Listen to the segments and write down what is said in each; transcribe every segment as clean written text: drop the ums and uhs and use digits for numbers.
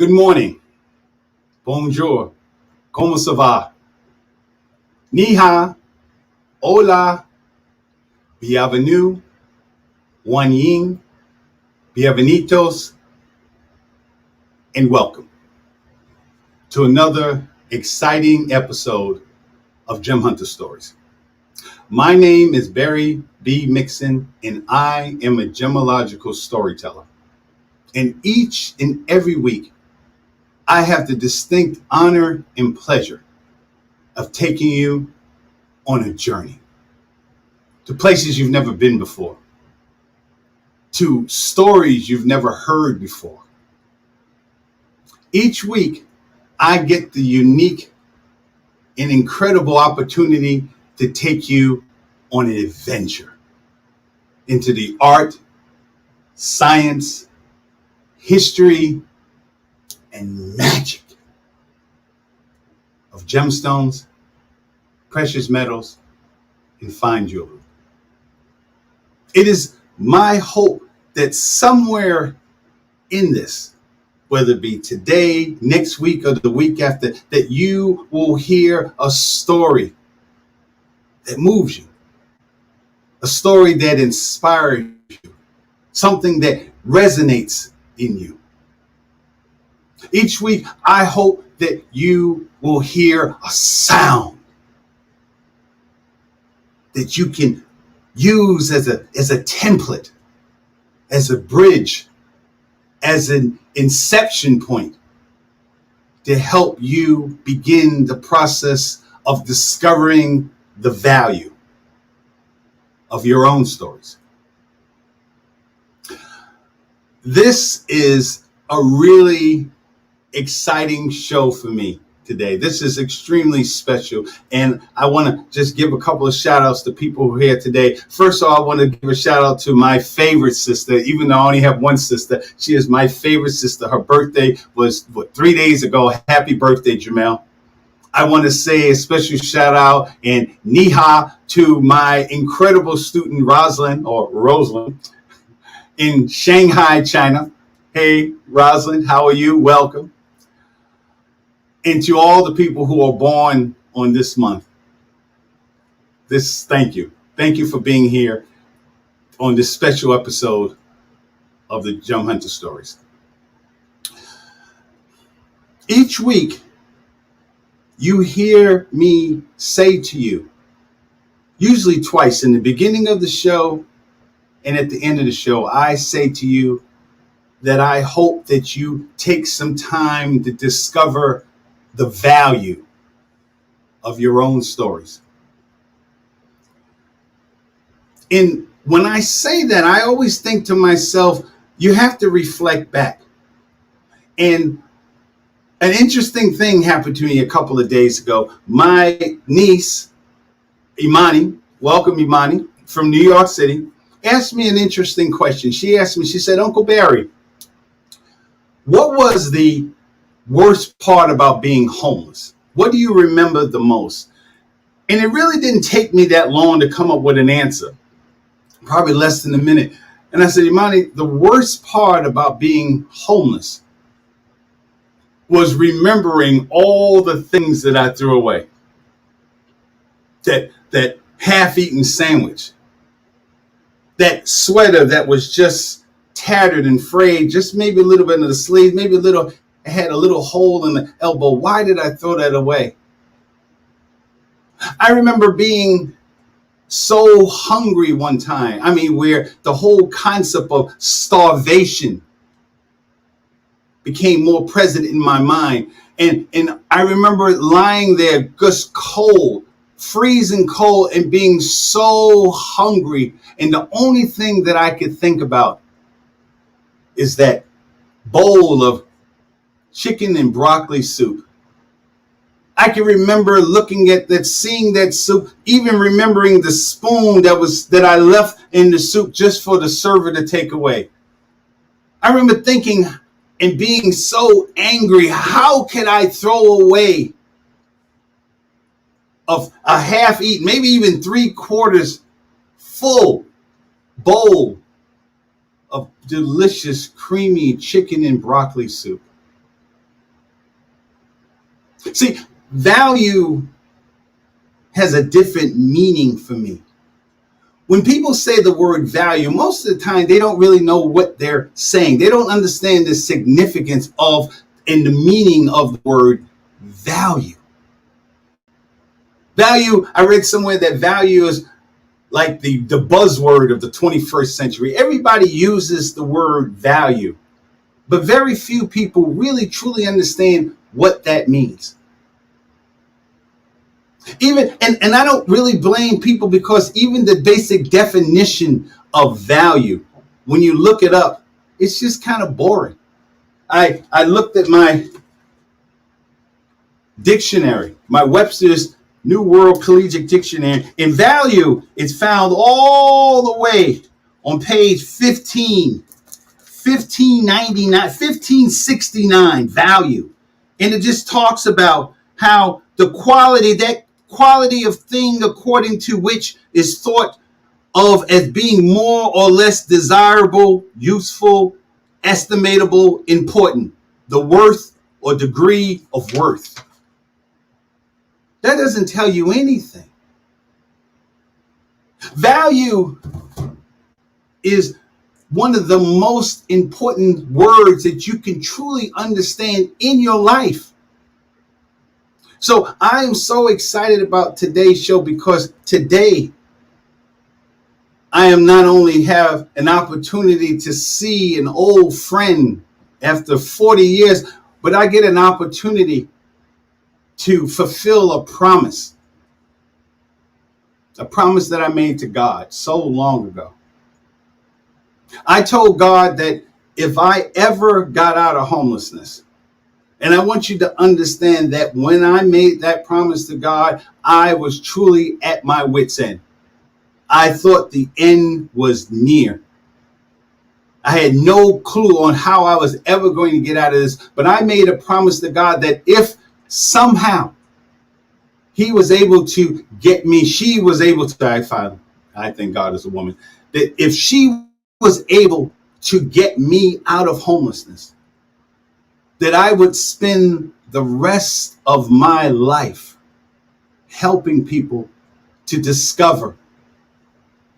Good morning. Bonjour. ¿Cómo se va? Ni hao. Hola. Bienvenue. Wan Ying. Bienvenidos. And welcome to another exciting episode of Gem Hunter Stories. My name is Barry B. Mixon, and I am a gemological storyteller. And each and every week, I have the distinct honor and pleasure of taking you on a journey to places you've never been before, to stories you've never heard before. Each week, I get the unique and incredible opportunity to take you on an adventure into the art, science, history, and magic of gemstones, precious metals, and fine jewelry. It is my hope that somewhere in this, whether it be today, next week, or the week after, that you will hear a story that moves you, a story that inspires you, something that resonates in you. Each week, I hope that you will hear a sound that you can use as a template, as a bridge, as an inception point to help you begin the process of discovering the value of your own stories. This is a really exciting show for me today. This is extremely special, and I want to just give a couple of shout outs to people who are here today. First of all, I want to give a shout out to my favorite sister. Even though I only have one sister, she is my favorite sister. Her birthday was 3 days ago. Happy birthday, Jamel. I want to say a special shout out and ni hao to my incredible student Rosalind in Shanghai, China. Hey, Rosalind, how are you? Welcome. And to all the people who are born on this month, thank you. Thank you for being here on this special episode of the Gem Hunter Stories. Each week, you hear me say to you, usually twice, in the beginning of the show and at the end of the show, I say to you that I hope that you take some time to discover the value of your own stories. And when I say that, I always think to myself, you have to reflect back. And an interesting thing happened to me a couple of days ago. My niece, Imani, welcome Imani, from New York City, asked me an interesting question. She said, Uncle Barry, what was the worst part about being homeless? What do you remember the most? And it really didn't take me that long to come up with an answer, probably less than a minute. And I said, Imani, the worst part about being homeless was remembering all the things that I threw away. That half-eaten sandwich, that sweater that was just tattered and frayed, just maybe a little bit of the sleeve, maybe it had a little hole in the elbow. Why did I throw that away? I remember being so hungry one time. Where the whole concept of starvation became more present in my mind. And I remember lying there just cold, freezing cold, and being so hungry. And the only thing that I could think about is that bowl of chicken and broccoli soup. I can remember looking at that, seeing that soup, even remembering the spoon that I left in the soup just for the server to take away. I remember thinking and being so angry, how could I throw away of a half-eaten, maybe even 3/4 full bowl of delicious, creamy chicken and broccoli soup? See, value has a different meaning for me. When people say the word value, most of the time they don't really know what they're saying. They don't understand the significance of and the meaning of the word value. Value, I read somewhere that value is like the buzzword of the 21st century. Everybody uses the word value, but very few people really truly understand what that means. Even and I don't really blame people, because even the basic definition of value, when you look it up, it's just kind of boring. I looked at my dictionary, my Webster's New World Collegiate Dictionary. In value, it's found all the way on page 1599, 1569, value. And it just talks about how the quality of thing according to which is thought of as being more or less desirable, useful, estimatable, important. The worth or degree of worth. That doesn't tell you anything. Value is one of the most important words that you can truly understand in your life. So I am so excited about today's show, because today I am not only have an opportunity to see an old friend after 40 years, but I get an opportunity to fulfill a promise that I made to God so long ago. I told God that if I ever got out of homelessness, and I want you to understand that when I made that promise to God, I was truly at my wit's end. I thought the end was near. I had no clue on how I was ever going to get out of this, but I made a promise to God that if somehow he was able to get me, she was able to, I think God is a woman, that if she was able to get me out of homelessness, that I would spend the rest of my life helping people to discover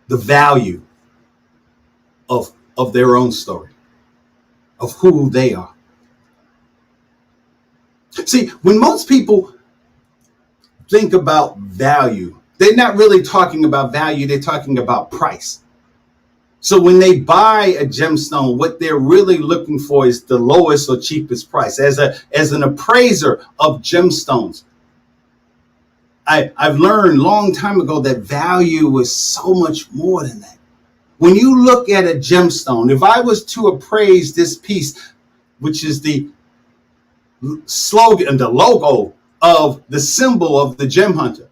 the value of their own story, of who they are. See, when most people think about value, they're not really talking about value, they're talking about price. So when they buy a gemstone, what they're really looking for is the lowest or cheapest price. As an appraiser of gemstones, I've learned a long time ago that value is so much more than that. When you look at a gemstone, if I was to appraise this piece, which is the slogan and the logo of the symbol of the gem hunter,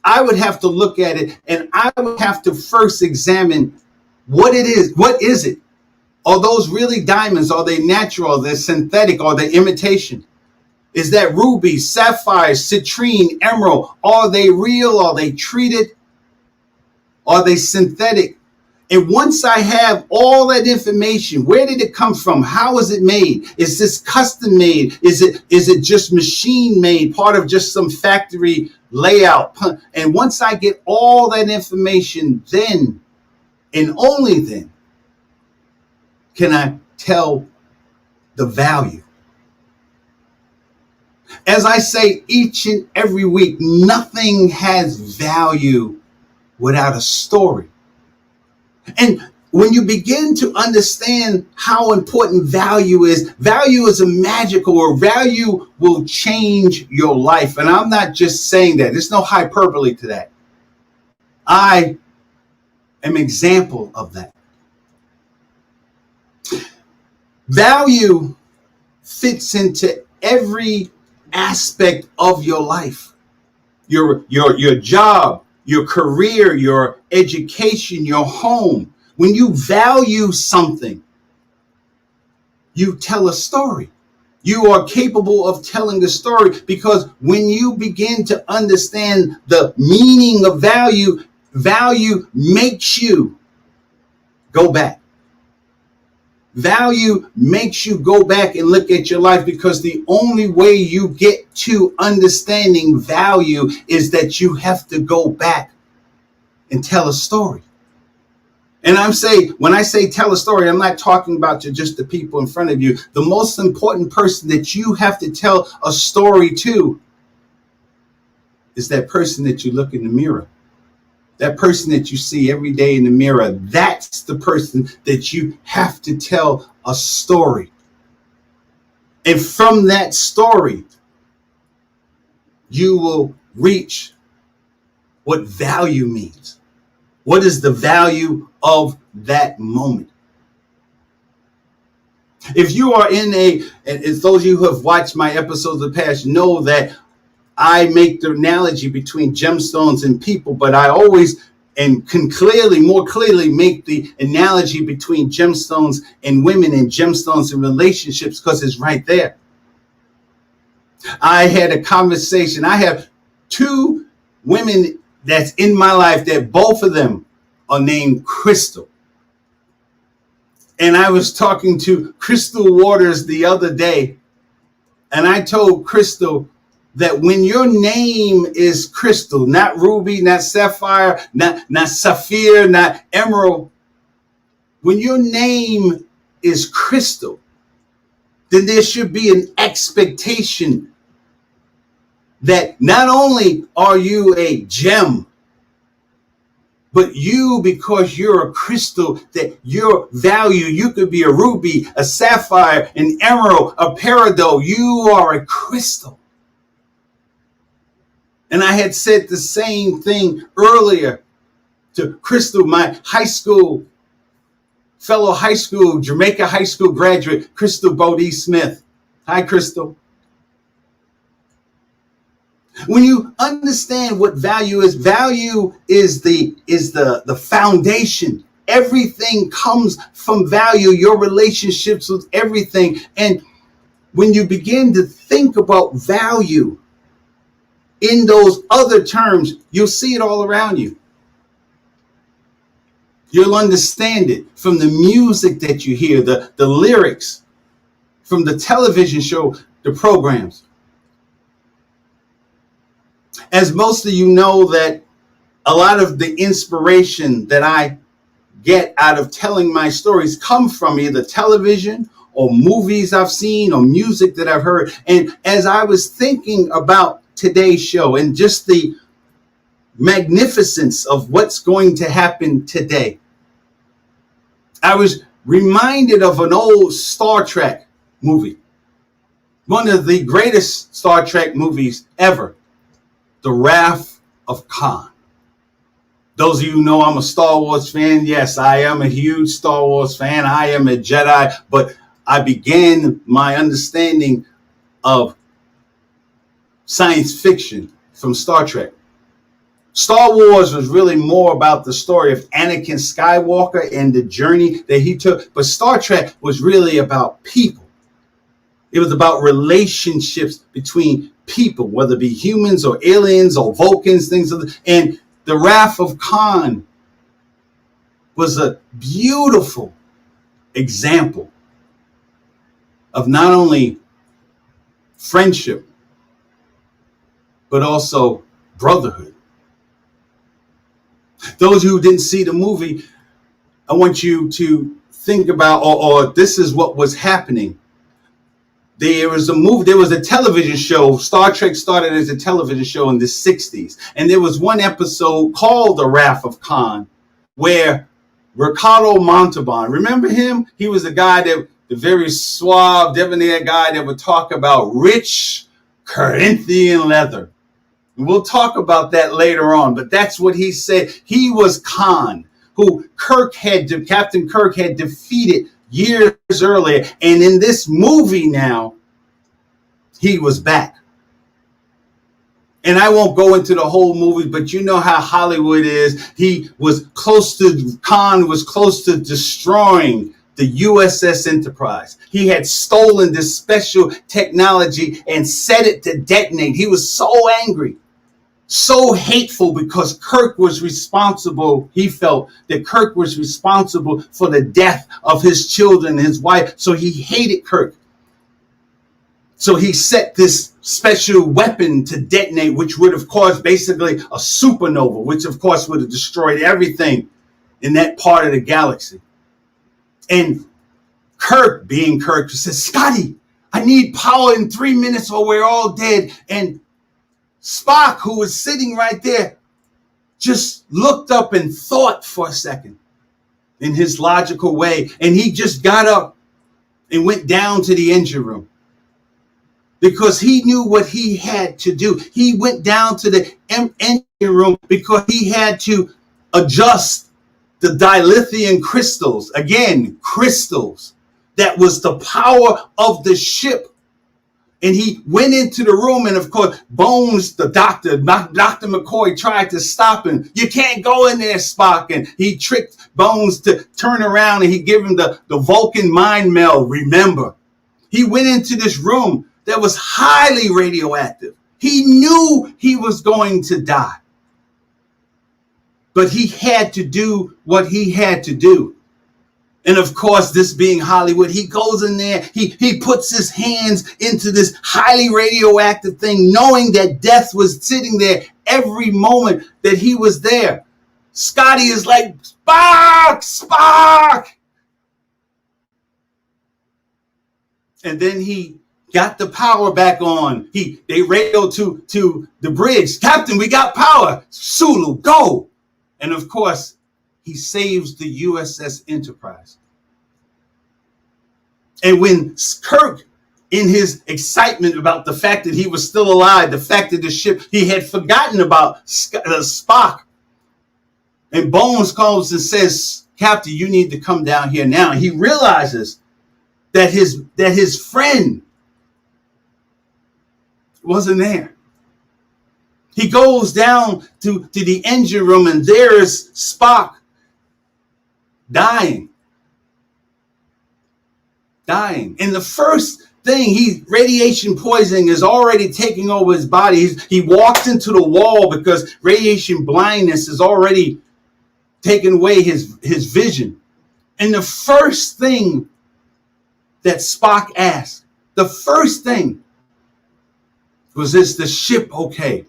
I would have to look at it, and I would have to first examine what it is. What is it? Are those really diamonds? Are they natural? Are they synthetic? Are they imitation? Is that ruby, sapphire, citrine, emerald? Are they real? Are they treated? Are they synthetic? And once I have all that information, where did it come from? How is it made? Is this custom made? Is it just machine made, part of just some factory layout? And once I get all that information, then and only then can I tell the value. As I say each and every week, nothing has value without a story. And when you begin to understand how important value is a magical, or value will change your life. And I'm not just saying that. There's no hyperbole to that. I am an example of that. Value fits into every aspect of your life. Your job, your career, your education, your home. When you value something, you tell a story. You are capable of telling a story, because when you begin to understand the meaning of value, value makes you go back. Value makes you go back and look at your life, because the only way you get to understanding value is that you have to go back and tell a story. And when I say tell a story, I'm not talking about just the people in front of you. The most important person that you have to tell a story to is that person that you look in the mirror. That person that you see every day in the mirror. That's the person that you have to tell a story. And from that story, you will reach what value means. What is the value of that moment? If you are in and those of you who have watched my episodes of the past know that I make the analogy between gemstones and people, but I always and can more clearly make the analogy between gemstones and women and gemstones and relationships, because it's right there. I had a conversation. I have two women that's in my life that both of them are named Crystal. And I was talking to Crystal Waters the other day, and I told Crystal that when your name is Crystal, not Ruby, not Sapphire, not Sapphire, not Emerald, when your name is Crystal, then there should be an expectation that not only are you a gem, but you, because you're a crystal, that your value, you could be a ruby, a sapphire, an emerald, a peridot. You are a crystal. And I had said the same thing earlier to Crystal, my fellow high school, Jamaica high school graduate, Crystal Bodie Smith. Hi, Crystal. When you understand what value is the foundation. Everything comes from value, your relationships with everything. And when you begin to think about value in those other terms, you'll see it all around you. You'll understand it from the music that you hear, the lyrics, from the television show, the programs. As most of you know, that a lot of the inspiration that I get out of telling my stories come from either television or movies I've seen or music that I've heard. And as I was thinking about today's show and just the magnificence of what's going to happen today, I was reminded of an old Star Trek movie, one of the greatest Star Trek movies ever, The Wrath of Khan. Those of you who know I'm a Star Wars fan. Yes, I am a huge Star Wars fan. I am a Jedi, but I began my understanding of science fiction from Star Trek. Star Wars was really more about the story of Anakin Skywalker and the journey that he took, but Star Trek was really about people. It was about relationships between people, whether it be humans or aliens or Vulcans, things of the, and The Wrath of Khan was a beautiful example of not only friendship, but also brotherhood. Those who didn't see the movie, I want you to think about, or this is what was happening. There was a television show. Star Trek started as a television show in the 60s. And there was one episode called The Wrath of Khan, where Ricardo Montalban, remember him? He was the very suave, debonair guy that would talk about rich Corinthian leather. And we'll talk about that later on, but that's what he said. He was Khan, who Captain Kirk had defeated years earlier. And in this movie now, he was back. And I won't go into the whole movie, but you know how Hollywood is. Khan was close to destroying the USS Enterprise. He had stolen this special technology and set it to detonate. He was so angry. so hateful because Kirk was responsible. He felt that Kirk was responsible for the death of his children and his wife. So he hated Kirk. So he set this special weapon to detonate, which would have caused basically a supernova, which of course would have destroyed everything in that part of the galaxy. And Kirk, being Kirk, says, Scotty, I need power in 3 minutes or we're all dead. And Spock, who was sitting right there, just looked up and thought for a second in his logical way. And he just got up and went down to the engine room because he knew what he had to do. He went down to the engine room because he had to adjust the dilithium crystals. Again, crystals. That was the power of the ship. And he went into the room, and of course, Bones, the doctor, Dr. McCoy, tried to stop him. You can't go in there, Spock. And he tricked Bones to turn around, and he gave him the Vulcan mind meld. Remember, he went into this room that was highly radioactive. He knew he was going to die. But he had to do what he had to do. And of course, this being Hollywood, he goes in there, he puts his hands into this highly radioactive thing, knowing that death was sitting there every moment that he was there. Scotty is like, Spock, Spock. And then he got the power back on. They radioed to the bridge. Captain, we got power. Sulu, go. And of course, he saves the USS Enterprise. And when Kirk, in his excitement about the fact that he was still alive, the fact that the ship, he had forgotten about Spock. And Bones comes and says, Captain, you need to come down here now. He realizes that his friend wasn't there. He goes down to the engine room, and there is Spock dying. And the first thing, radiation poisoning is already taking over his body. He walks into the wall because radiation blindness is already taken away his vision. And the first thing that Spock asked, the first thing was, is the ship okay?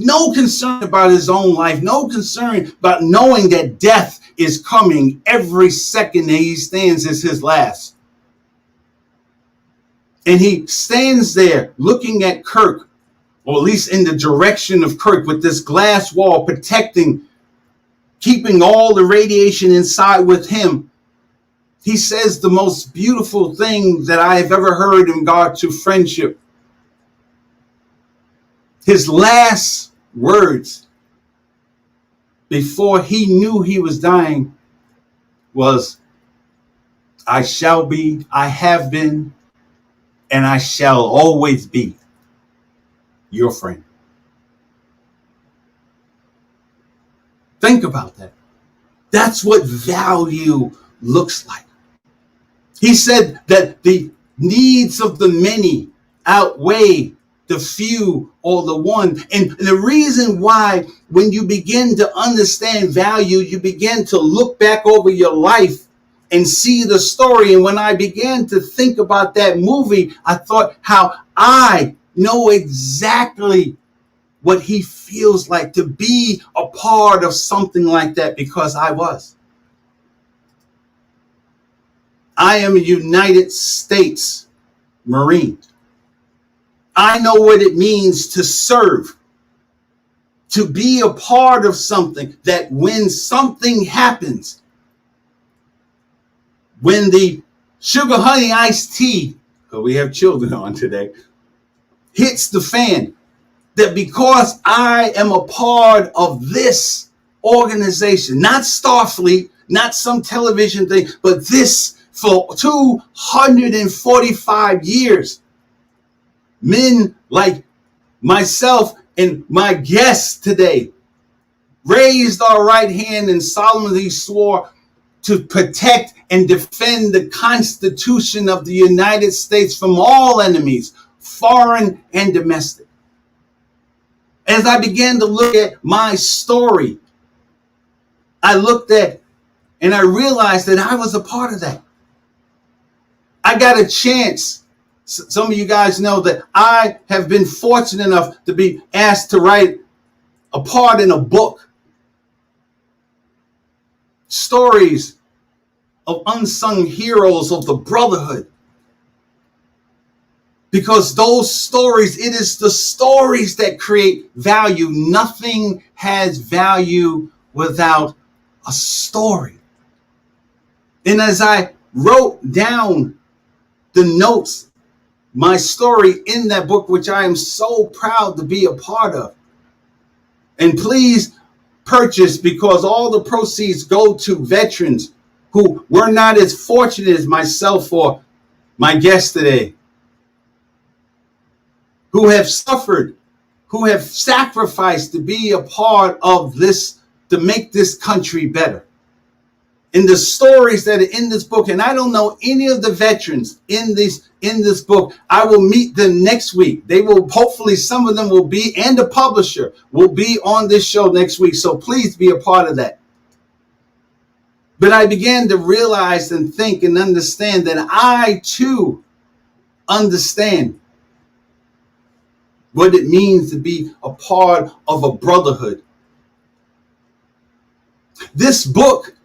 No concern about his own life, no concern about knowing that death is coming every second that he stands as his last. And he stands there looking at Kirk, or at least in the direction of Kirk, with this glass wall protecting, keeping all the radiation inside with him. He says the most beautiful thing that I have ever heard in regard to friendship. His last words before he knew he was dying was, I shall be, I have been, and I shall always be your friend. Think about that. That's what value looks like. He said that the needs of the many outweigh the few or the one. And the reason why, when you begin to understand value, you begin to look back over your life and see the story. And when I began to think about that movie, I thought how I know exactly what he feels like to be a part of something like that, because I was. I am a United States Marine. I know what it means to serve, to be a part of something that when something happens, when the sugar honey iced tea, because we have children on today, hits the fan, that because I am a part of this organization, not Starfleet, not some television thing, but this for 245 years, men like myself and my guests today raised our right hand and solemnly swore to protect and defend the Constitution of the United States from all enemies, foreign and domestic. As I began to look at my story, I looked at and I realized that I was a part of that. I got a chance. Some of you guys know that I have been fortunate enough to be asked to write a part in a book. Stories of unsung heroes of the brotherhood. Because those stories, it is the stories that create value. Nothing has value without a story. And as I wrote down the notes, my story in that book, which I am so proud to be a part of, and please purchase, because all the proceeds go to veterans who were not as fortunate as myself or my guest today, who have suffered, who have sacrificed to be a part of this, to make this country better. And the stories that are in this book, and I don't know any of the veterans in this book. I will meet them next week. They will, hopefully some of them will be, and the publisher will be on this show next week. So please be a part of that. But I began to realize and think and understand that I too understand what it means to be a part of a brotherhood. This book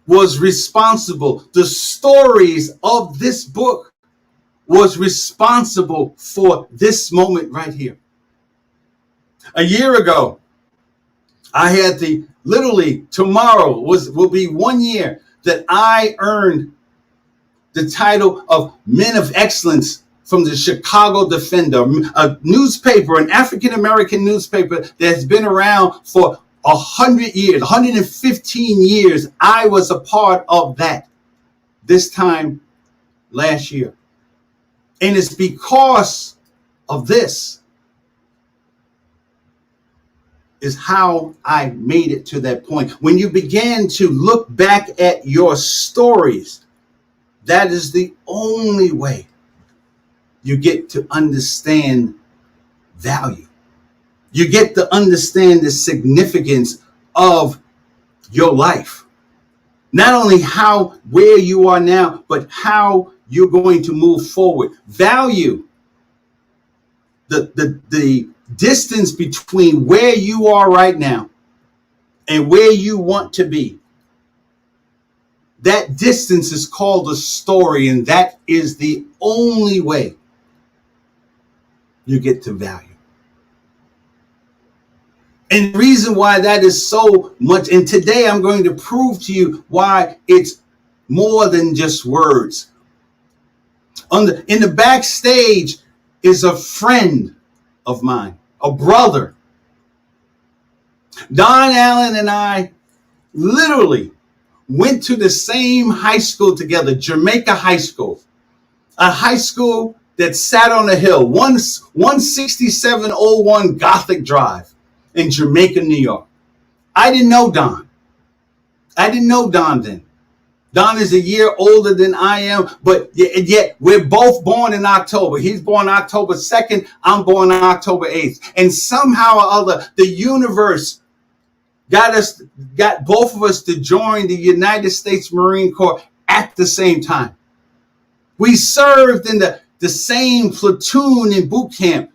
was responsible. The stories of this book was responsible for this moment right here. A year ago, I had literally tomorrow will be 1 year that I earned the title of Men of Excellence from the Chicago Defender, a newspaper, an African-American newspaper that has been around for 100 years, 115 years. I was a part of that this time last year. And it's because of this is how I made it to that point. When you began to look back at your stories, that is the only way you get to understand value. You get to understand the significance of your life. Not only where you are now, but how you're going to move forward. Value, the distance between where you are right now and where you want to be. That distance is called a story, and that is the only way you get to value. And the reason why that is so much, and today I'm going to prove to you why it's more than just words. In the backstage is a friend of mine, a brother. Don Allen and I literally went to the same high school together, Jamaica High School, a high school that sat on a hill, 16701 Gothic Drive in Jamaica, New York. I didn't know Don. I didn't know Don then. Don is a year older than I am, but yet we're both born in October. He's born October 2nd. I'm born October 8th. And somehow or other, the universe got both of us to join the United States Marine Corps at the same time. We served in the same platoon in boot camp.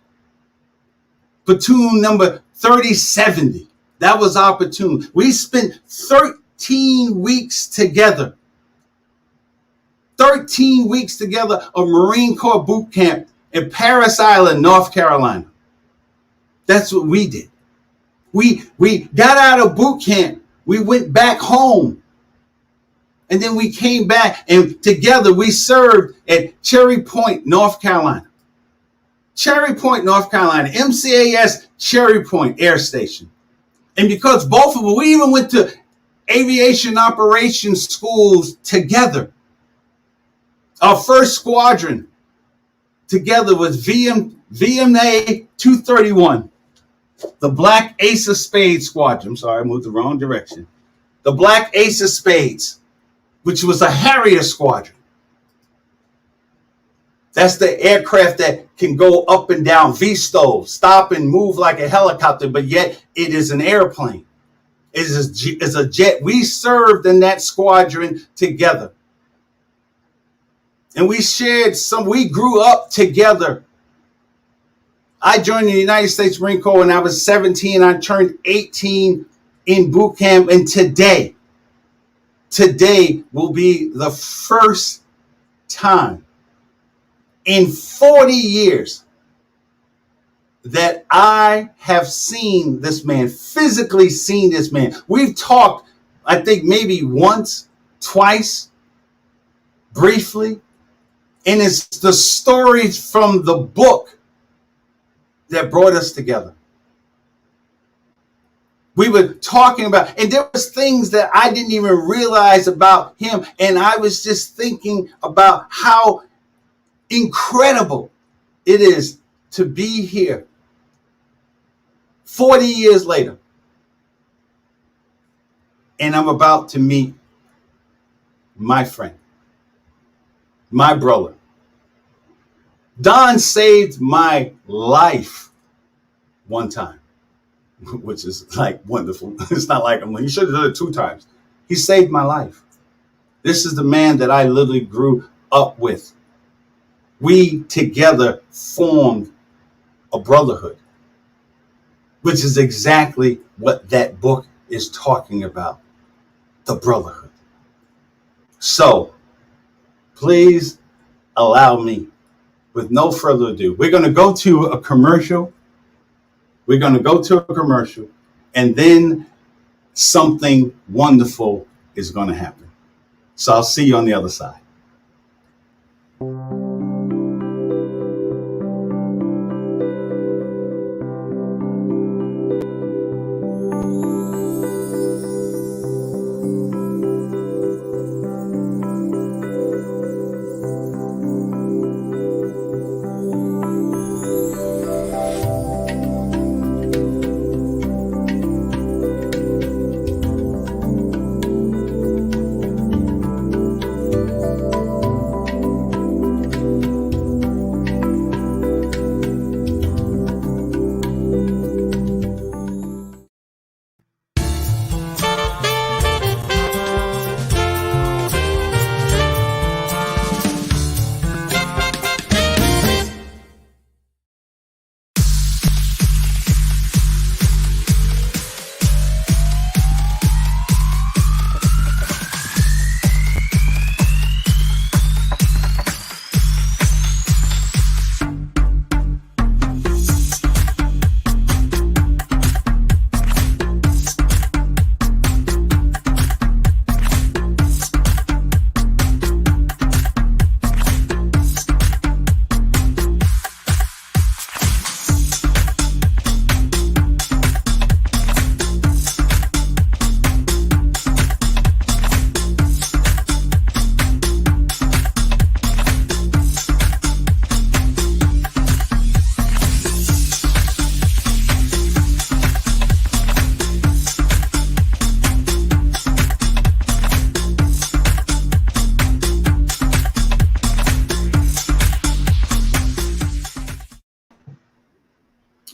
Platoon number 3070. That was our platoon. We spent 13 weeks together. 13 weeks together of Marine Corps boot camp in Parris Island, North Carolina. That's what we did. We got out of boot camp. We went back home. And then we came back, and together we served at Cherry Point, North Carolina. Cherry Point, North Carolina, MCAS Cherry Point Air Station. And because both of them, we even went to aviation operations schools together. Our first squadron together was VMA 231, the Black Ace of Spades Squadron. I'm sorry, I moved the wrong direction. The Black Ace of Spades, which was a Harrier squadron. That's the aircraft that can go up and down, VSTOL, stop and move like a helicopter, but yet it is an airplane. It is a jet. We served in that squadron together. And we grew up together. I joined the United States Marine Corps when I was 17. I turned 18 in boot camp. And today will be the first time in 40 years that I have seen this man, physically seen this man. We've talked, I think maybe once, twice, briefly. And it's the stories from the book that brought us together. We were talking about, and there was things that I didn't even realize about him. And I was just thinking about how incredible it is to be here 40 years later. And I'm about to meet my friend, my brother. Don saved my life one time, which is like wonderful. It's not like he should have done it 2 times. He saved my life. This is the man that I literally grew up with. We together formed a brotherhood, which is exactly what that book is talking about, the brotherhood. So please allow me, with no further ado, we're going to go to a commercial. And then something wonderful is going to happen. So I'll see you on the other side.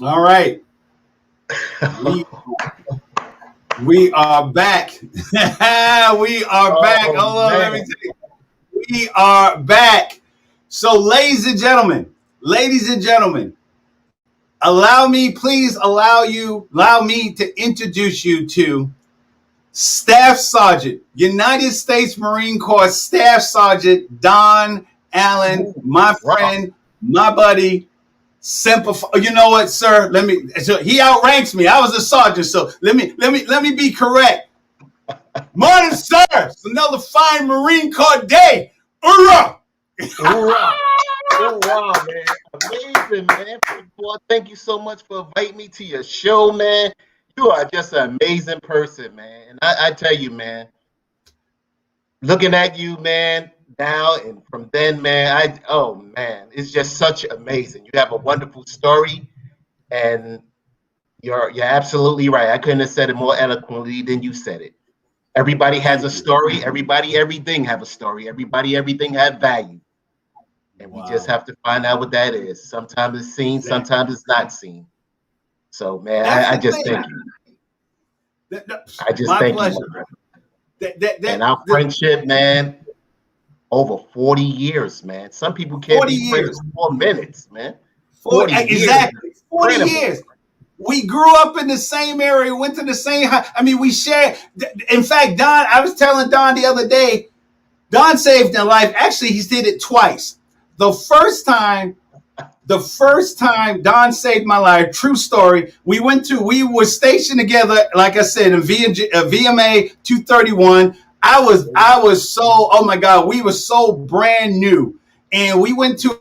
All right. We are back. We are back. Hold on, let me tell you. We are back. So, ladies and gentlemen, allow me to introduce you to Staff Sergeant, United States Marine Corps Staff Sergeant Don Allen, my friend, my buddy. You know what, sir? He outranks me. I was a sergeant, so let me be correct. Morning, sir. It's another fine Marine Corps day. Hoorah! Hoorah! Hoorah, man. Amazing, man. First of all, thank you so much for inviting me to your show, man. You are just an amazing person, man. And I tell you, man, looking at you, man, now and from then, man, it's just such amazing. You have a wonderful story, and you're absolutely right. I couldn't have said it more eloquently than you said it. Everybody has a story. Everything have a story. Everything have value. And we just Wow. have to find out what that is. Sometimes it's seen, Exactly. sometimes it's not seen. So, man, That's I the just thing. thank you. I just My thank you, pleasure. my brother. And That our friendship, man, over 40 years, man. Some people can't 40 be friends years. for 4 minutes, man. 40, 40 years is exactly. 40 incredible. years. We grew up in the same area, went to the same high. I mean, we shared. In fact, Don, I was telling Don the other day, Don saved a life. Actually, he did it twice. The first time the first time Don saved my life, true story, we were stationed together, like I said, in VMA 231. I was so, oh my God, we were so brand new. And we went to,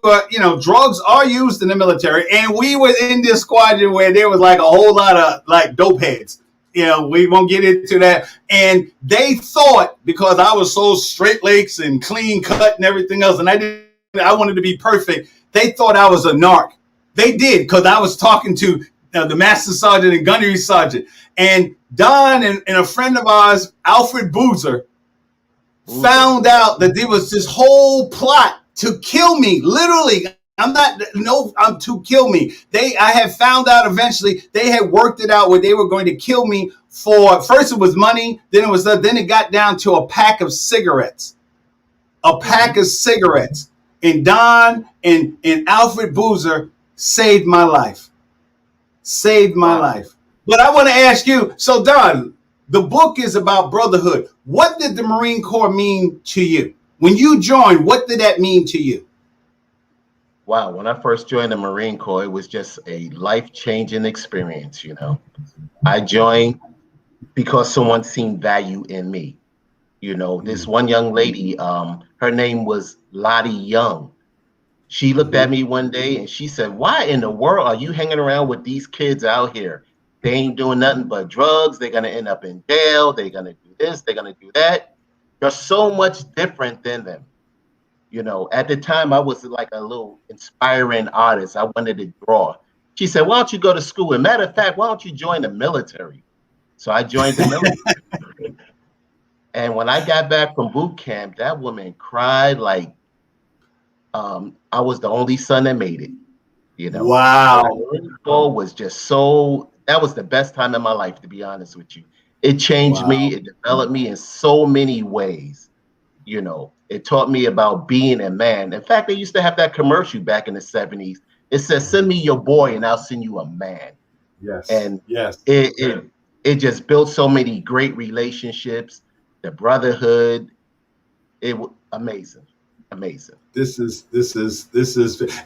drugs are used in the military. And we were in this squadron where there was like a whole lot of like dope heads. We won't get into that. And they thought because I was so straight laced and clean cut and everything else, and I wanted to be perfect. They thought I was a narc. They did because I was talking to the master sergeant and gunnery sergeant. And Don and a friend of ours, Alfred Boozer, found out that there was this whole plot to kill me. Literally, I'm to kill me. I had found out eventually they had worked it out where they were going to kill me for, first it was money, then it got down to a pack of cigarettes. A pack of cigarettes. And Don and Alfred Boozer saved my life. Saved my life. But I want to ask you, so Don, the book is about brotherhood. What did the Marine Corps mean to you? When you joined, what did that mean to you? Wow, when I first joined the Marine Corps, it was just a life-changing experience, I joined because someone seen value in me. This one young lady, her name was Lottie Young. She looked at me one day and she said, "Why in the world are you hanging around with these kids out here? They ain't doing nothing but drugs. They're going to end up in jail. They're going to do this. They're going to do that. You're so much different than them." At the time, I was like a little inspiring artist. I wanted to draw. She said, "Why don't you go to school? And matter of fact, why don't you join the military?" So I joined the military. And when I got back from boot camp, that woman cried like I was the only son that made it. Wow. Was just that was the best time in my life, to be honest with you. It changed Wow. me, it developed me in so many ways. It taught me about being a man. In fact, they used to have that commercial back in the 70s. It says, "Send me your boy and I'll send you a man." Yes. And Yes. it just built so many great relationships, the brotherhood. Amazing. Amazing. This is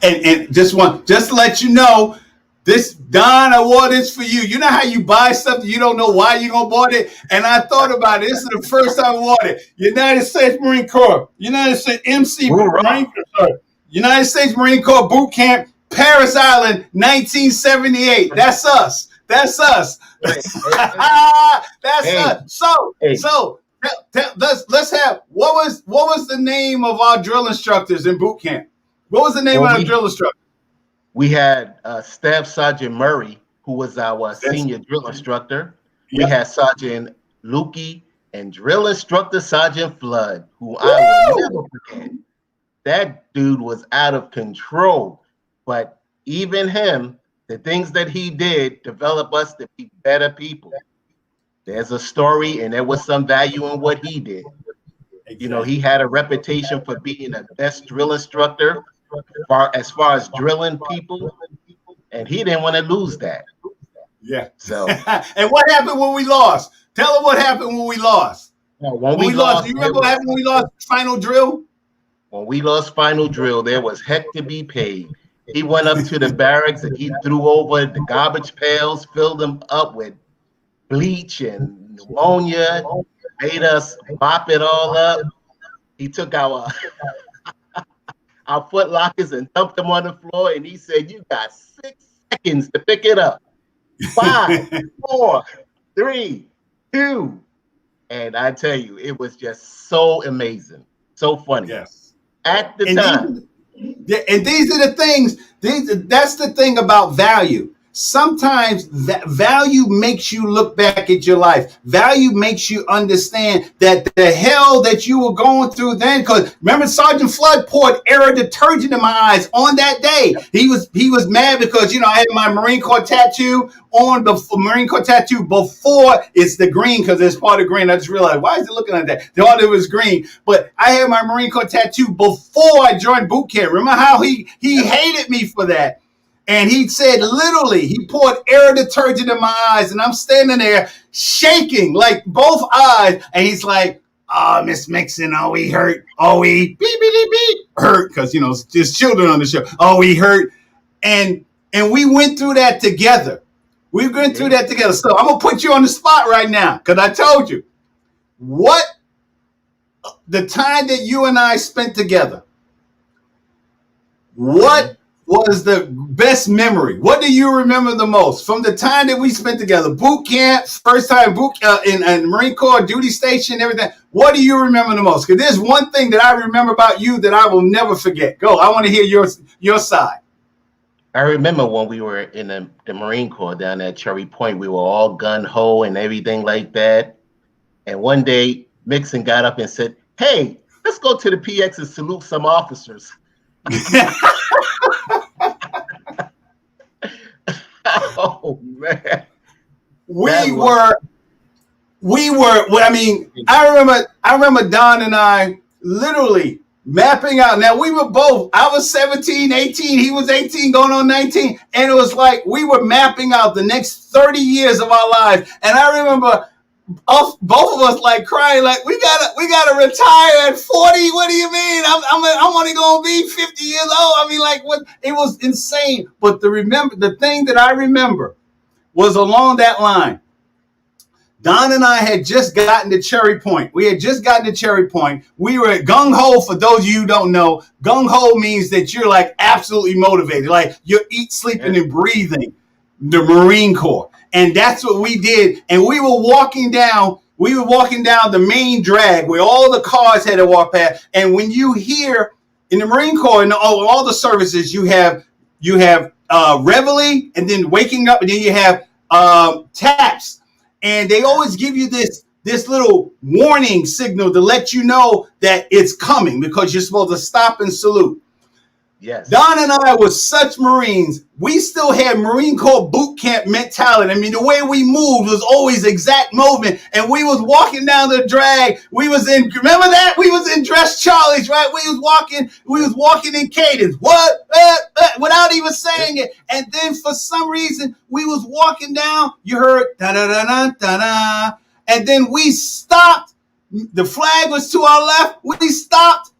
and just to let you know, this Don, I wore this for you. You know how you buy something you don't know why you're gonna buy it, and I thought about it. This is the first time I wore it. United States Marine Corps, United States MC Marine Corps, United States Marine Corps Boot Camp, Paris Island, 1978. That's us. That's us. That's us. So let's have what was the name of our drill instructors in boot camp? What was the name of our drill instructor? We had Staff Sergeant Murray, who was our senior drill instructor. We had Sergeant Lukey and drill instructor Sergeant Flood, who I will never forget. That dude was out of control. But even him, the things that he did develop us to be better people. There's a story, and there was some value in what he did. He had a reputation for being the best drill instructor as far as drilling people, and he didn't want to lose that. Yeah. So, and what happened when we lost? Tell them what happened when we lost. When we lost, do you remember what happened when we lost final drill? When we lost final drill, there was heck to be paid. He went up to the barracks and he threw over the garbage pails, filled them up with bleach and pneumonia, made us mop it all up. He took our foot lockers and dumped them on the floor, and he said, "You got 6 seconds to pick it up. 5, 4, 3, 2." And I tell you, it was just so amazing, so funny. Yes. At the time. And these are the things. That's the thing about value. Sometimes that value makes you look back at your life. Value makes you understand that the hell that you were going through then. Because remember, Sergeant Flood poured Era detergent in my eyes on that day. He was mad because I had my Marine Corps tattoo on, the Marine Corps tattoo before it's the green, because it's part of green. I just realized, why is it looking like that? They thought it was green, but I had my Marine Corps tattoo before I joined boot camp. Remember how he hated me for that? And he said, literally, he poured Air detergent in my eyes, and I'm standing there shaking, like both eyes. And he's like, "Oh, Miss Mixon, oh, he hurt. Oh, he beep, beep, beep, beep, hurt." Because, there's children on the show. Oh, he hurt. And we went through that together. We went through that together. So I'm going to put you on the spot right now, because I told you. What the time that you and I spent together, what was the best memory? What do you remember the most from the time that we spent together? Boot camp, first time in Marine Corps duty station, everything. What do you remember the most? Because there's one thing that I remember about you that I will never forget. Go. I want to hear your side. I remember when we were in the Marine Corps down at Cherry Point. We were all gun-ho and everything like that. And one day, Mixon got up and said, "Hey, let's go to the PX and salute some officers." Oh man, we were. I mean, I remember Don and I literally mapping out. Now we were both. I was 17, 18. He was 18, going on 19, and it was like we were mapping out the next 30 years of our lives. And I remember both of us like crying, like we gotta retire at 40. What do you mean? I'm only gonna be 50 years old. I mean, like, what? It was insane. But the thing that I remember was along that line. Don and I had just gotten to Cherry Point. We had just gotten to Cherry Point. We were at gung ho. For those of you who don't know, gung ho means that you're like absolutely motivated, like you're eat, sleeping, and breathing the Marine Corps. And that's what we did. And we were walking down the main drag where all the cars had to walk past. And when you hear in the Marine Corps and all the services, you have reveille, and then waking up, and then you have taps. And they always give you this little warning signal to let you know that it's coming, because you're supposed to stop and salute. Yes. Don and I were such Marines. We still had Marine Corps boot camp mentality. I mean, the way we moved was always exact movement. And we was walking down the drag. Remember that? We was in Dress Charlies, right? We was walking in cadence. What? Without even saying it. And then for some reason, we was walking down. You heard da-da-da-da-da-da. And then we stopped. The flag was to our left. We stopped.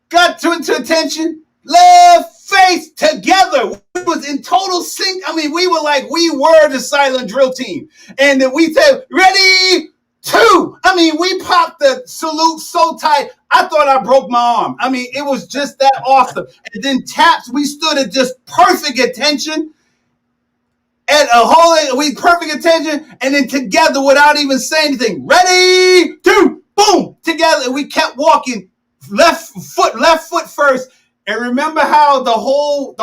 Got into attention. Left face together. We was in total sync. I mean, we were the silent drill team. And then we said, ready, two. I mean, we popped the salute so tight, I thought I broke my arm. I mean, it was just that awesome. And then taps, we stood at just perfect attention. Perfect attention. And then together without even saying anything. Ready, two, boom, together. And we kept walking left foot first. And remember how the whole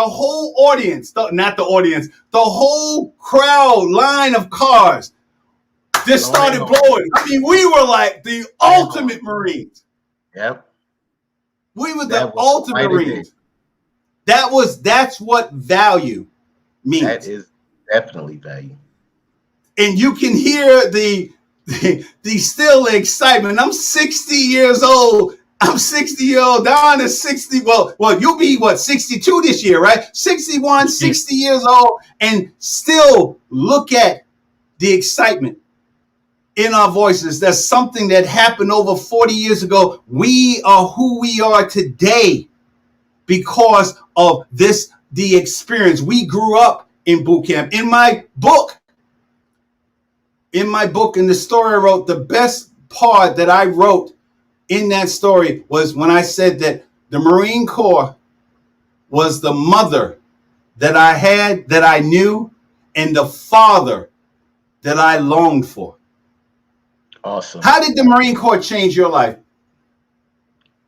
audience, the whole crowd line of cars just started blowing. I mean, we were like the ultimate Marines. Yep. We were the ultimate Marines. That's what value means. That is definitely value. And you can hear the still excitement. I'm 60 years old. I'm 60-year-old. Don is 60. Well, you'll be, 62 this year, right? 61, 60 years old, and still look at the excitement in our voices. That's something that happened over 40 years ago. We are who we are today because of the experience. We grew up in boot camp. In my book, in the story I wrote, the best part that I wrote in that story was when I said that the Marine Corps was the mother that I had, that I knew, and the father that I longed for. Awesome. How did the Marine Corps change your life?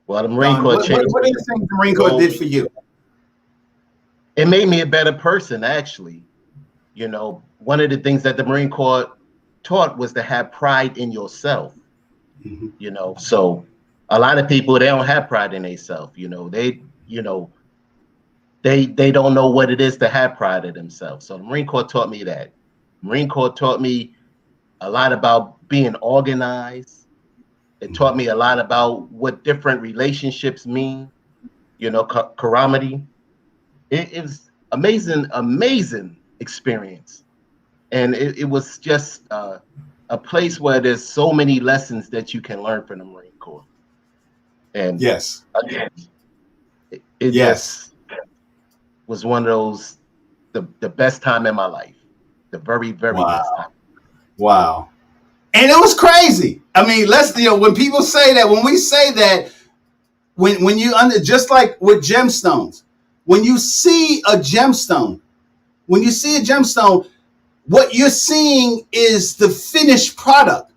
Well, the Marine Corps changed. What are the things the Marine Corps did for you? It made me a better person, actually. You know, one of the things that the Marine Corps taught was to have pride in yourself. Mhm. You know, so a lot of people, they don't have pride in themselves. You know, they don't know what it is to have pride in themselves. So the Marine Corps taught me that. Marine Corps taught me a lot about being organized. It taught me a lot about what different relationships mean. You know, calamity. It was amazing, amazing experience, and it was just a place where there's so many lessons that you can learn from the Marine Corps. And Yes. again, it Yes. just was one of those the best time in my life, the very very best Wow. time. Wow. And it was crazy. I mean, when people say that, when we say that, when you under, just like with gemstones, when you see a gemstone, when you see a gemstone, what you're seeing is the finished product.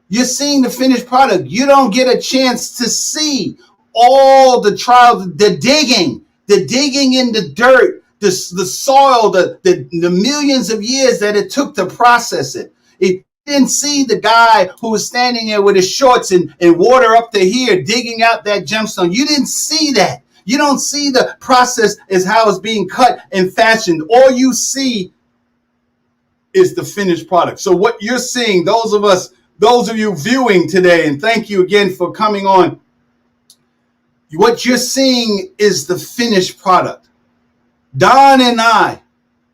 You're seeing the finished product. You don't get a chance to see all the trials, the digging in the dirt, the soil, the millions of years that it took to process it. It didn't see the guy who was standing there with his shorts and water up to here digging out that gemstone. You didn't see that. You don't see the process as how it's being cut and fashioned. All you see is the finished product. So what you're seeing, those of you viewing today, and thank you again for coming on, what you're seeing is the finished product. Don and I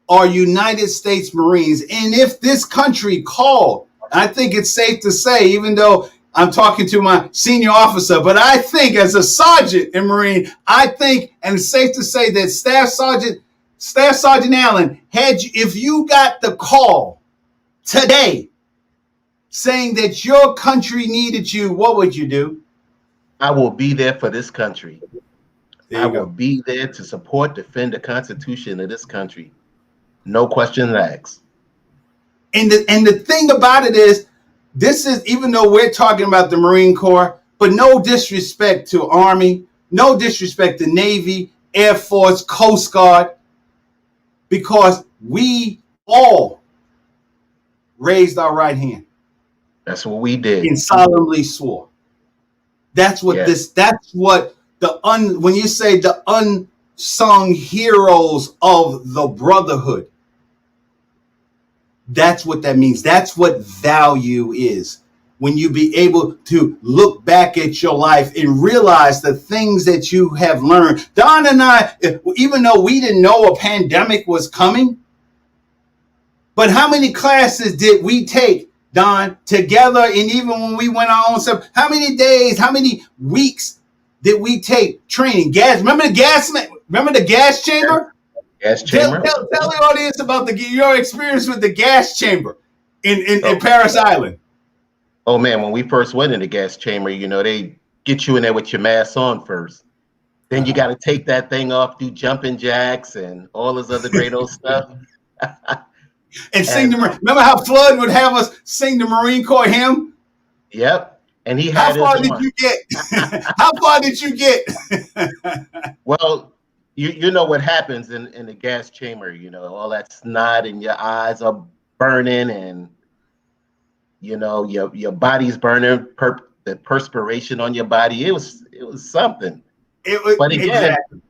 are United States Marines. And if this country called, I think it's safe to say, even though I'm talking to my senior officer, but I think as a sergeant in Marine, I think, and it's safe to say that Staff Sergeant Allen, if you got the call today saying that your country needed you, what would you do? I will be there for this country. There I you will go. be there to support, defend the Constitution of this country. No questions asked. And the thing about it is, this is, even though we're talking about the Marine Corps, but no disrespect to Army, no disrespect to Navy, Air Force, Coast Guard, because we all raised our right hand That's what we did. and solemnly swore. That's what Yes. when you say the unsung heroes of the brotherhood, that's what that means. That's what value is. When you be able to look back at your life and realize the things that you have learned. Don and I, even though we didn't know a pandemic was coming, but how many classes did we take, Don, together? And even when we went our own stuff, how many days, how many weeks did we take training? Remember the gas chamber? Gas Tell chamber. the audience about your experience with the gas chamber in Oh. Paris Island. Oh man, when we first went in the gas chamber, you know, they get you in there with your mask on first. Then you got to take that thing off, do jumping jacks and all this other great old stuff. And sing remember how Flood would have us sing the Marine Corps hymn? Yep. And he How had far his did on. you get? How far did you get? Well, you know what happens in the gas chamber, you know, all that snot and your eyes are burning and you know your body's burning, the perspiration on your body. It was something. But again, exactly.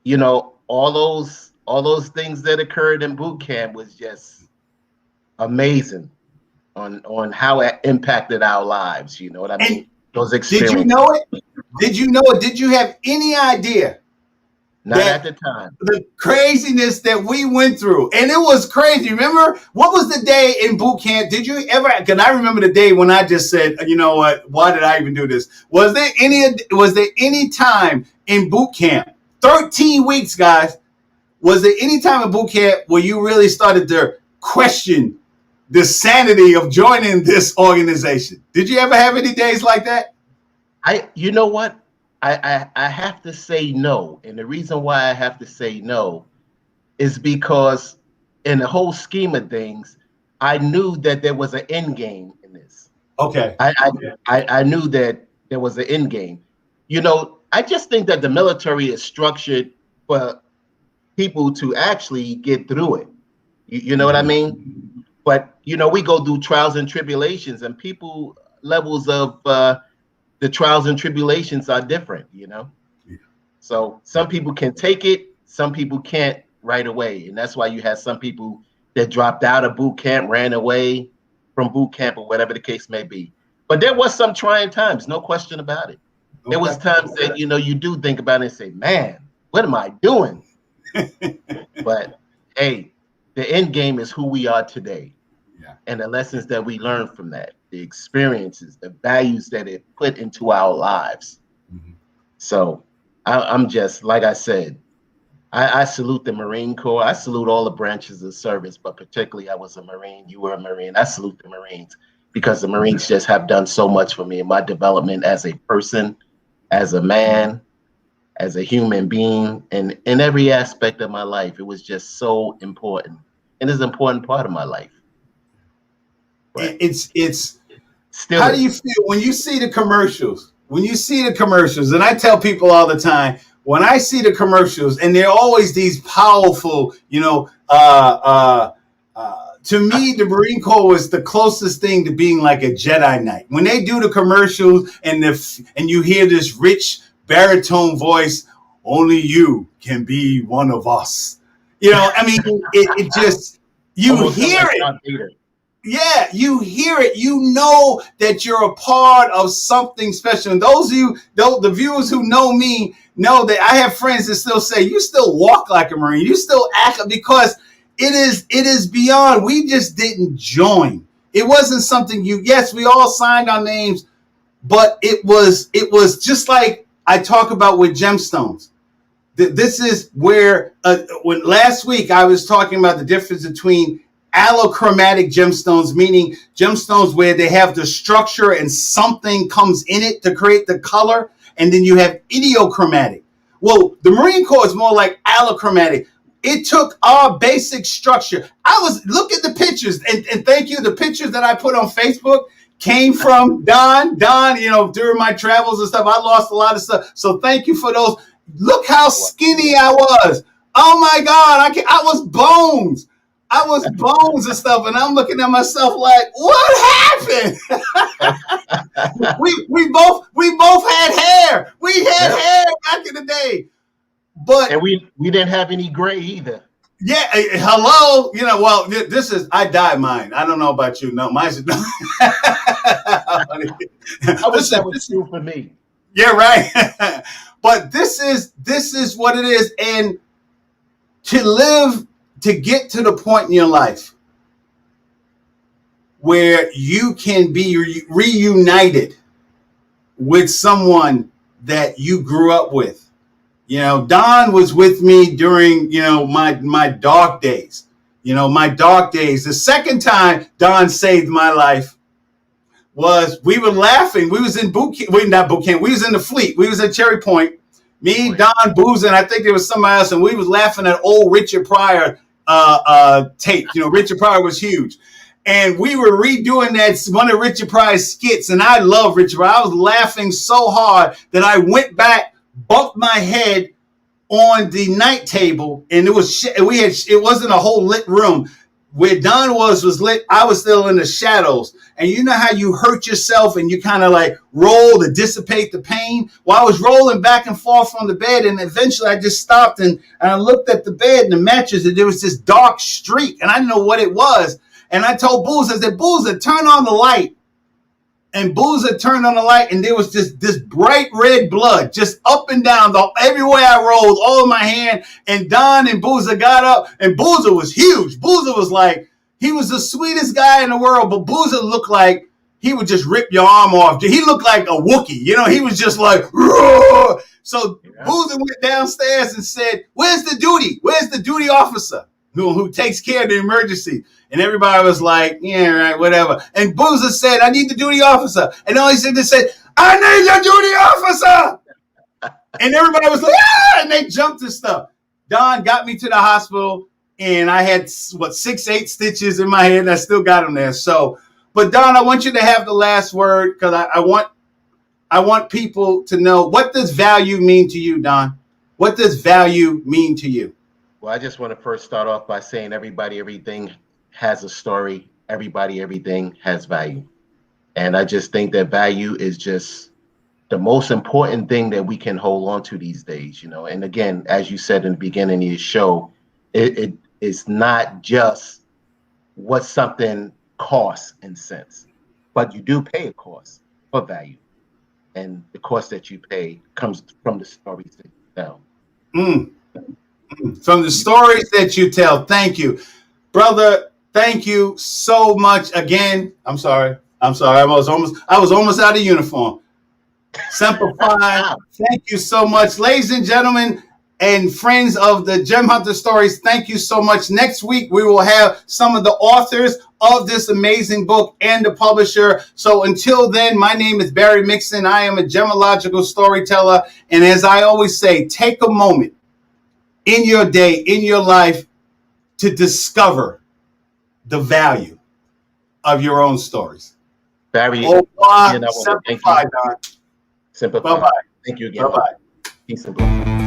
you know, all those things that occurred in boot camp was just amazing on how it impacted our lives. You know what I mean? And those did you experiences. know it? Did you know it? Did you have any idea Not that at the time. the craziness that we went through? And it was crazy. Remember, what was the day in boot camp? Did you ever? Can I remember the day when I just said, you know what? Why did I even do this? Was there any time in boot camp, 13 weeks, guys? Was there any time in boot camp where you really started to question the sanity of joining this organization? Did you ever have any days like that? You know what? I have to say no. And the reason why I have to say no is because in the whole scheme of things, I knew that there was an end game in this. Okay. I knew that there was an end game. You know, I just think that the military is structured for people to actually get through it. You know what I mean? But we go through trials and tribulations, and people levels of the trials and tribulations are different. So some people can take it, some people can't right away. And that's why you have some people that dropped out of boot camp, ran away from boot camp, or whatever the case may be. But there was some trying times, no question about it. There was times that, you do think about it and say, man, what am I doing? But hey, the end game is who we are today. Yeah. And the lessons that we learn from that, the experiences, the values that it put into our lives. Mm-hmm. So I'm just, like I said, I salute the Marine Corps. I salute all the branches of service, but particularly I was a Marine. You were a Marine. I salute the Marines because the Marines just have done so much for me in my development as a person, as a man, as a human being, and in every aspect of my life. It was just so important. And it's an important part of my life. But It's still, how do you feel when you see the commercials? When you see the commercials, and I tell people all the time, when I see the commercials, and they're always these powerful, to me, the Marine Corps was the closest thing to being like a Jedi Knight. When they do the commercials and you hear this rich baritone voice, only you can be one of us. I mean, it just, you almost hear like it. Darth Vader. Yeah, you hear it. You know that you're a part of something special. And those of you, the viewers who know me, know that I have friends that still say, you still walk like a Marine. You still act, because it is beyond. We just didn't join. It wasn't something yes, we all signed our names, but it was just like I talk about with gemstones. This is where, when last week I was talking about the difference between allochromatic gemstones, meaning gemstones where they have the structure and something comes in it to create the color, and then you have idiochromatic. Well, the Marine Corps is more like allochromatic. It took our basic structure. Look at the pictures, and thank you. The pictures that I put on Facebook came from Don. During my travels and stuff, I lost a lot of stuff. So thank you for those. Look how skinny I was. Oh my God, I was bones. I was bones and stuff, and I'm looking at myself like, what happened? we both had hair. We had hair back in the day, and we didn't have any gray either. Yeah, hello. Well, this is, I dyed mine. I don't know about you. No, mine's I wish that was true for me. Yeah, right. But this is what it is, and to get to the point in your life where you can be reunited with someone that you grew up with. Don was with me during, my dark days. The second time Don saved my life was, we were laughing. We was in boot camp. Not boot camp. We was in the fleet. We was at Cherry Point. Me, Don, Boozer, and I think there was somebody else, and we was laughing at old Richard Pryor tape. Richard Pryor was huge. And we were redoing one of Richard Pryor's skits, and I love Richard Pryor. I was laughing so hard that I went back, bumped my head on the night table, and it wasn't a whole lit room. Where Don was lit. I was still in the shadows. And you know how you hurt yourself and you kind of like roll to dissipate the pain? Well, I was rolling back and forth on the bed, and eventually I just stopped and I looked at the bed and the mattress, and there was this dark streak, and I didn't know what it was. And I told Boozer, I said, Boozer, turn on the light. And Boozer turned on the light, and there was just this bright red blood just up and down everywhere I rolled, all in my hand. And Don and Boozer got up, and Boozer was huge. Boozer was like, he was the sweetest guy in the world, but Boozer looked like he would just rip your arm off. He looked like a Wookiee. He was just like, roar. So Boozer went downstairs and said, where's the duty officer who takes care of the emergency? And everybody was like, yeah, right, whatever. And Boozer said, I need the duty officer. And all he said, I need your duty officer. And everybody was like, ah, and they jumped and stuff. Don got me to the hospital, and I had, 6-8 stitches in my head, and I still got them there. So, but Don, I want you to have the last word, because I want people to know, what does value mean to you, Don? What does value mean to you? Well, I just want to first start off by saying everybody, everything has a story. Everybody, everything has value. And I just think that value is just the most important thing that we can hold on to these days, you know. And again, as you said in the beginning of your show, it's not just what something costs in cents, but you do pay a cost for value. And the cost that you pay comes from the stories that you tell. Mm. From the stories that you tell. Thank you, brother. Thank you so much again. I'm sorry. I'm sorry. I was almost out of uniform. Semper Fi. Thank you so much, ladies and gentlemen and friends of the Gem Hunter Stories. Thank you so much. Next week we will have some of the authors of this amazing book and the publisher. So until then, my name is Barry Mixon. I am a gemological storyteller, and as I always say, take a moment in your day, in your life, to discover the value of your own stories. Barry, Au revoir. again, I want to Semper thank Fi, you. Don. Simplify. Bye-bye. Thank you again. Bye-bye. Peace and blessings.